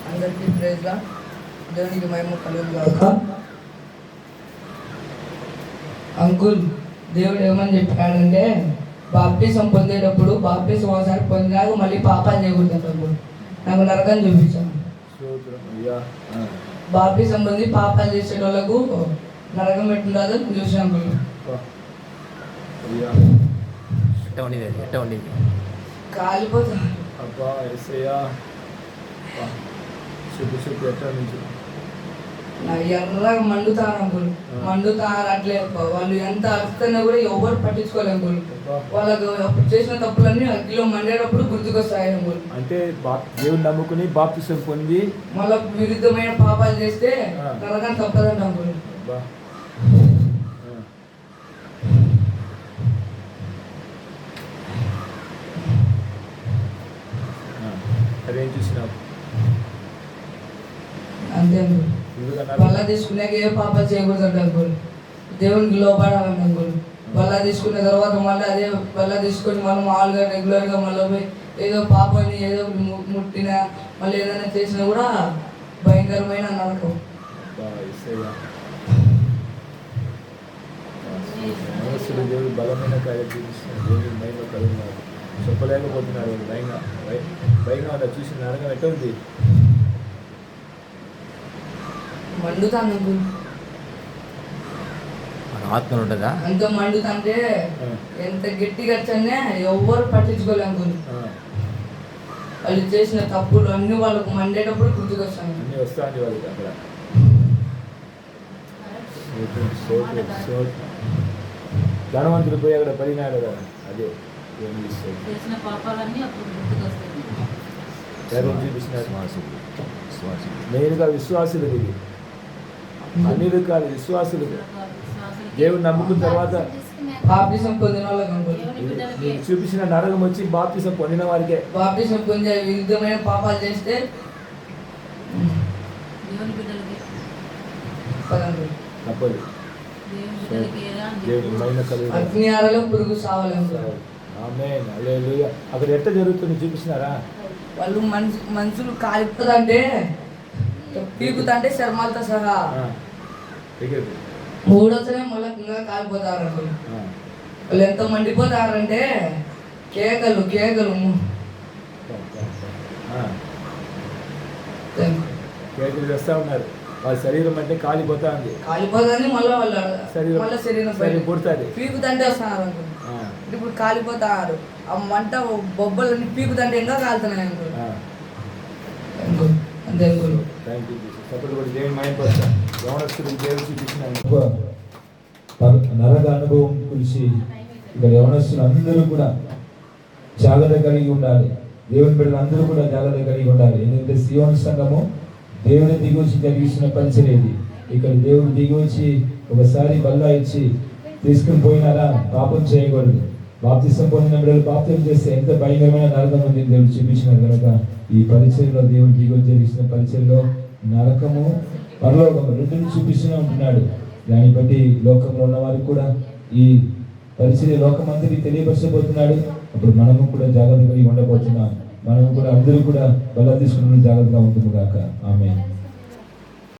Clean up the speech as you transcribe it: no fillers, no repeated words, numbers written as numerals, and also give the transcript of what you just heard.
అందరికీ ప్రైజ్గా దేవునికి మహిమ కలుగును గాక. అంకుల్, దేవుడు ఏమని చెప్పాడంటే బాప్టిజం పొందేటప్పుడు బాప్టిజం ఒకసారి పొందాక మళ్ళీ పాపాలు చేయకూడదు అంకుల్. నాకు నరకం చూపించాను. బాప్టిజం పొంది పాపాలు చేసే వాళ్ళకు నరకం పెట్టిండదు చూసాను అంకుల్. కాలిపోతా ఎర్రగా మండుతారు అంకుల్. మండుతారు అట్లే వాళ్ళు ఎంత అరుస్తున్నా కూడా ఎవరు పట్టించుకోలేదు అంకుల్. వాళ్ళకు చేసిన తప్పులన్నీ అగ్గిలో మండేటప్పుడు గుర్తుకొస్తాయి అంకుల్. అంటే దేవుని నమ్ముకుని బాప్తిసం పొంది మళ్ళీ విరుద్ధమైన పాపాలు చేస్తే నరకం తప్పదంట అంకుల్. అదేం చూసినావు? అంతే అంకుల్. బల్ల తీసుకున్నాక ఏ పాపాలు చేయకూడదు అంకుల్. దేవునికి లోపడాలంట అంకుల్. బల్ల తీసుకున్న తర్వాత మళ్ళీ అదే బల్ల తీసుకొని మనం మామూలుగా రెగ్యులర్గా మళ్ళీ ఏదో పాపాన్ని ఏదో ముట్టినా మళ్ళీ ఏదైనా చేసినా కూడా భయంకరమైన నరకం. దేవుడు బలమైన కార్యం చూపిస్తున్నాడు. దేవుడు మహిమ కలుగుతున్నాడు. చెప్పలేకపోతున్నాడు. భయంగా ఉందా? చూసిన నరకం ఎట్లా ఉంది? మండుతాను అంకుల్. ఆత్మలు ఉంటుందా? అంత మండుతంటే ఎంత గట్టిగా వచ్చానే ఎవరు పట్టించుకోలే అంకుల్. వాళ్ళు చేసిన తప్పులు అన్ని వాళ్ళకు మండేటప్పుడు గుర్తుకొస్తాను. అన్నీ వస్తాయండి వాళ్ళకి అక్కడ. ధనవంతులు పోయి అక్కడ పడినాడు కదా, అదే చేసిన పాపాలన్నీ అప్పుడు గుర్తుకొస్తాయి. మెయిన్గా విశ్వాసులు, ఇది అన్నిలు కాదు, విశ్వాసులు. దేవుడు నమ్ముకున్న తర్వాత బాప్టిజం పొందిన వాళ్ళకి అంకుల్ నీకు చూపించిన నరకం వచ్చి బాప్టిజం పొందిన వారికే. బాప్టిజం పొందే విరుద్ధమైన పాపాలు చేస్తే తప్పదు. దేవుడు మహిమ కలుగు. అగ్నియాలలో పురుగు సావాలి అంకుల్. ఆమేన్, హల్లెలూయా. అక్కడ ఎట్లా జరుగుతుంది చూపిస్తున్నారా? వాళ్ళు మనుషులు కాలిపోతుంటే పీకుతంటే శర్మాలతో సహా మూడోసరే మళ్ళీ ఇంకా కాలిపోతారు అంకుల్. వాళ్ళు ఎంత మండిపోతారంటే కేకలు కేకలు కేకలు చేస్తా ఉన్నారు. వాళ్ళ శరీరం అంటే కాలిపోతుంది. మళ్ళీ వాళ్ళ శరీరం పుడుతుంది. పీకుతంటే వస్తున్నారు అంకుల్. ఇప్పుడు కాలిపోతారు. ఆ మంట బొబ్బలన్నీ పీకుతంటే ఇంకా కాలుతున్నాయి అంకుల్. అంతే అంకుల్. నరక అనుభవం గురించి ఇక్కడ యవనస్తులు అందరూ కూడా జాగ్రత్త కలిగి ఉండాలి. దేవుని బిడ్డలు అందరూ కూడా జాగ్రత్త కలిగి ఉండాలి. ఎందుకంటే సియోను సంఘము దేవుని దిగి వచ్చి జరిగిస్తున్న పరిచయం. ఇక్కడ దేవుడు దిగి వచ్చి ఒకసారి బల్లా ఇచ్చి తీసుకుని పోయినారా పాపం చేయకూడదు. బాప్తిసం పొందిన బిడ్డలు బాప్తిసం చేస్తే ఎంత భయంకరమైన నరకం ఉంది దేవుడు చూపించినారు కనుక ఈ పరిచయంలో దేవుడు దిగి వచ్చి జరిగిస్తున్న పరిచయంలో నరకము పరలోకము రెండుని చూపిస్తూనే ఉంటున్నాడు. దాన్ని బట్టి లోకంలో ఉన్న వారికి కూడా ఈ పరిచయ లోకమందరికి తెలియపరచబోతున్నాడు. అప్పుడు మనము కూడా జాగ్రత్తగా ఉండబోతున్నాం. మనము కూడా అందరూ కూడా బల తీసుకున్న జాగ్రత్తగా ఉంటుంది కాక. ఆమేన్.